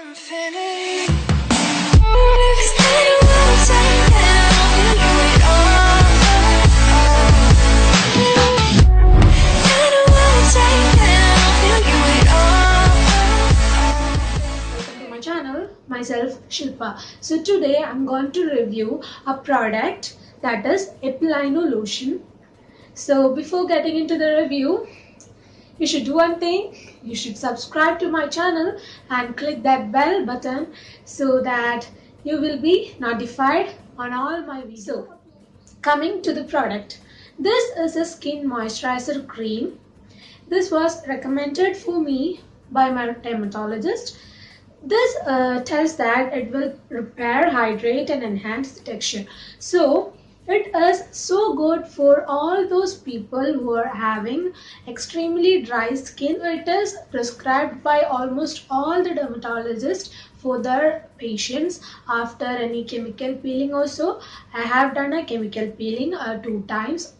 My channel, myself Shilpa. So today I'm going to review a product that is Epilyno lotion. So before getting into the review, you should do one thing. You should subscribe to my channel and click that bell button so that you will be notified on all my videos. So coming to the product, this is a skin moisturizer cream. This was recommended for me by my dermatologist. This tells that it will repair, hydrate and enhance the texture. So it is so good for all those people who are having extremely dry skin. It is prescribed by almost all the dermatologists for their patients after any chemical peeling also. I have done a chemical peeling 2 times,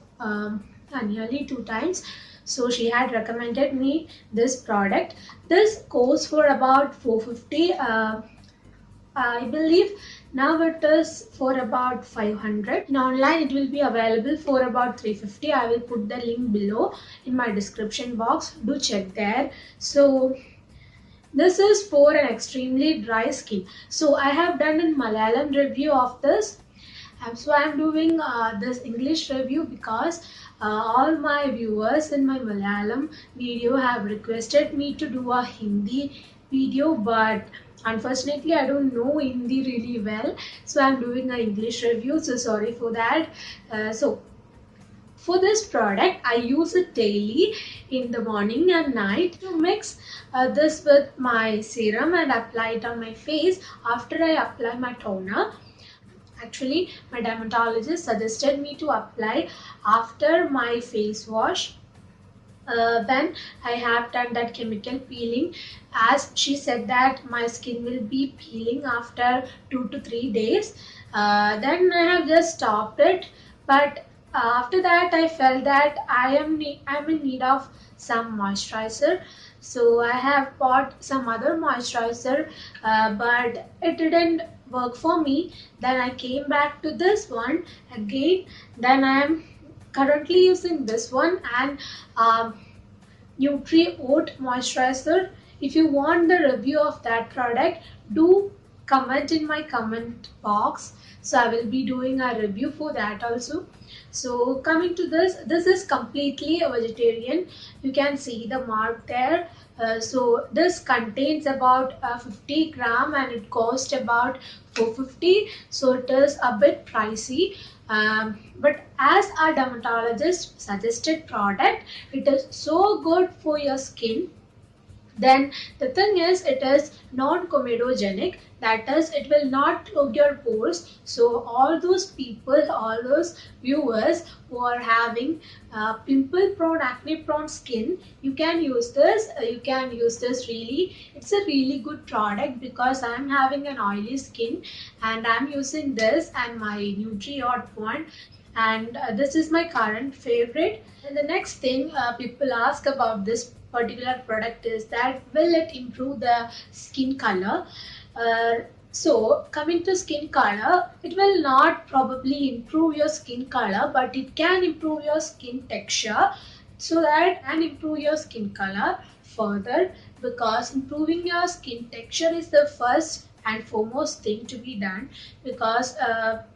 nearly 2 times. So she had recommended me this product. This goes for about 450. I believe now it is for about 500. In online it will be available for about 350. I will put the link below in my description box. Do check there. So this is for an extremely dry skin. So I have done a Malayalam review of this. So I am doing this English review because all my viewers in my Malayalam video have requested me to do a Hindi video, but unfortunately I don't know Hindi really well, so I'm doing an English review, so sorry for that. So for this product I use it daily in the morning and night to mix this with my serum and apply it on my face after I apply my toner. Actually, my dermatologist suggested me to apply after my face wash. When I have done that chemical peeling, as she said that my skin will be peeling after 2 to 3 days. Then I have just stopped it, but after that I felt that I'm in need of some moisturizer. So I have bought some other moisturizer, but it didn't work for me. Then I came back to this one again. Then I am currently using this one and Nutri Oat moisturizer. If you want the review of that product, do comment in my comment box. So I will be doing a review for that also. So coming to this is completely a vegetarian. You can see the mark there. So this contains about 50 gram and it cost about 450. So it is a bit pricey. But as a dermatologist suggested product, it is so good for your skin. Then the thing is, it is non-comedogenic, that is, it will not clog your pores. So all those people, all those viewers who are having pimple prone, acne prone skin, you can use this. Really, it's a really good product because I am having an oily skin and I am using this and my Nutri Oat one. And this is my current favorite. And the next thing people ask about this particular product is that will it improve the skin color. So coming to skin color, it will not probably improve your skin color, but it can improve your skin texture, so that and improve your skin color further, because improving your skin texture is the first and foremost thing to be done, because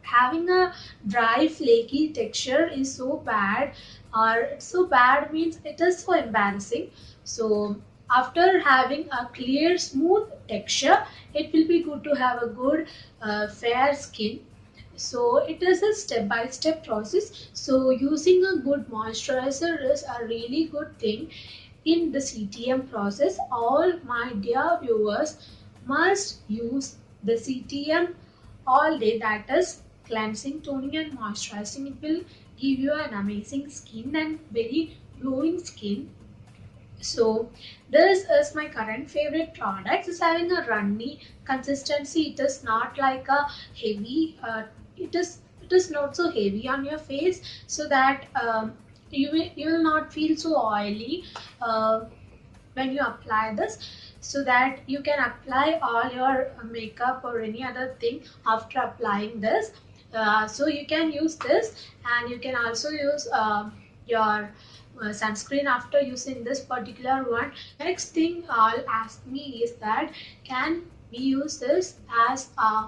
having a dry flaky texture is so bad, or so bad means it is so embarrassing. So after having a clear smooth texture, it will be good to have a good fair skin. So it is a step-by-step process. So using a good moisturizer is a really good thing in the CTM process. All my dear viewers must use the CTM all day, that is cleansing, toning and moisturizing. It will give you an amazing skin and very glowing skin. So this is my current favorite product. It's having a runny consistency. It is not like a heavy, it is not so heavy on your face, so that you will not feel so oily when you apply this. so that you can apply all your makeup or any other thing after applying this. So you can use this, and you can also use your sunscreen after using this particular one. Next thing I'll ask me is that, can we use this as a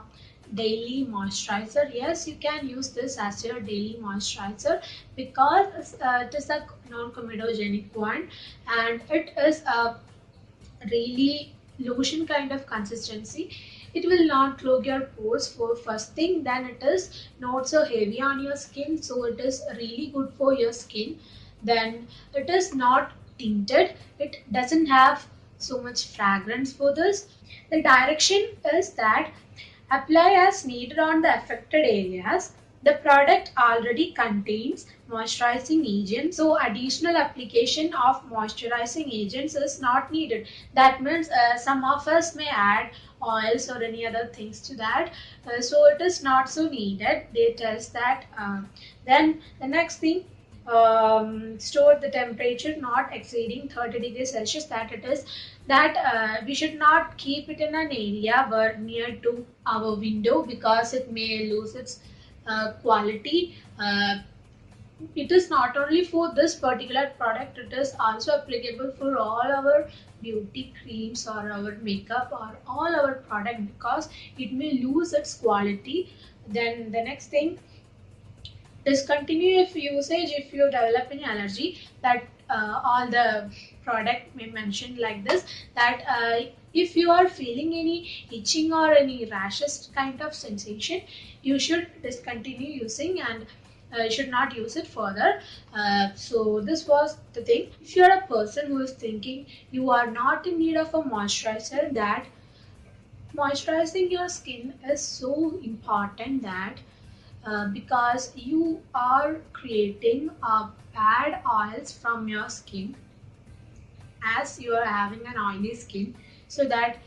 daily moisturizer? Yes, you can use this as your daily moisturizer, because it is a non-comedogenic one, and it is a really lotion kind of consistency. It will not clog your pores for first thing, then it is not so heavy on your skin, so it is really good for your skin. Then it is not tinted, it doesn't have so much fragrance for this. The direction is that apply as needed on the affected areas. The product already contains moisturizing agents, so additional application of moisturizing agents is not needed. That means some of us may add oils or any other things to that, so it is not so needed. They tells that. Then the next thing, store the temperature not exceeding 30 degrees Celsius. That it is that we should not keep it in an area where near to our window, because it may lose its quality. It is not only for this particular product, it is also applicable for all our beauty creams or our makeup or all our product, because it may lose its quality. Then the next thing, discontinue if usage if you develop any allergy. That all the product may mention like this, that if you are feeling any itching or any rashes kind of sensation, you should discontinue using, and should not use it further. So this was the thing. If you are a person who is thinking you are not in need of a moisturizer, that moisturizing your skin is so important, that because you are creating bad oils from your skin, as you are having an oily skin. So that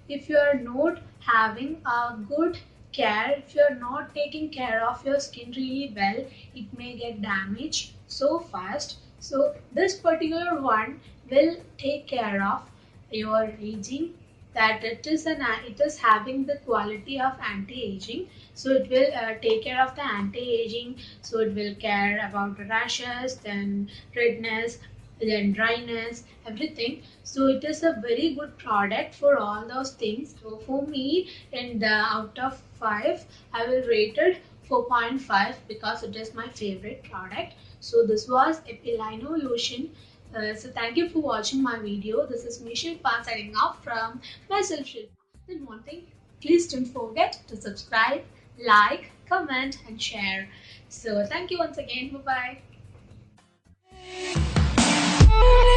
if you are not having a good care, if you are not taking care of your skin really well, it may get damaged so fast. So this particular one will take care of your aging, that it is having the quality of anti-aging. So it will take care of the anti-aging, so it will care about the rashes, then redness, then dryness, everything. So it is a very good product for all those things. So for me, in the out of 5, I will rate it 4.5, because it is my favorite product. So this was Epilyno lotion. So thank you for watching my video. This is me, Shilpa, signing off from myself, Shilpa. Then one thing, please don't forget to subscribe, like, comment and share. So thank you once again. Bye bye.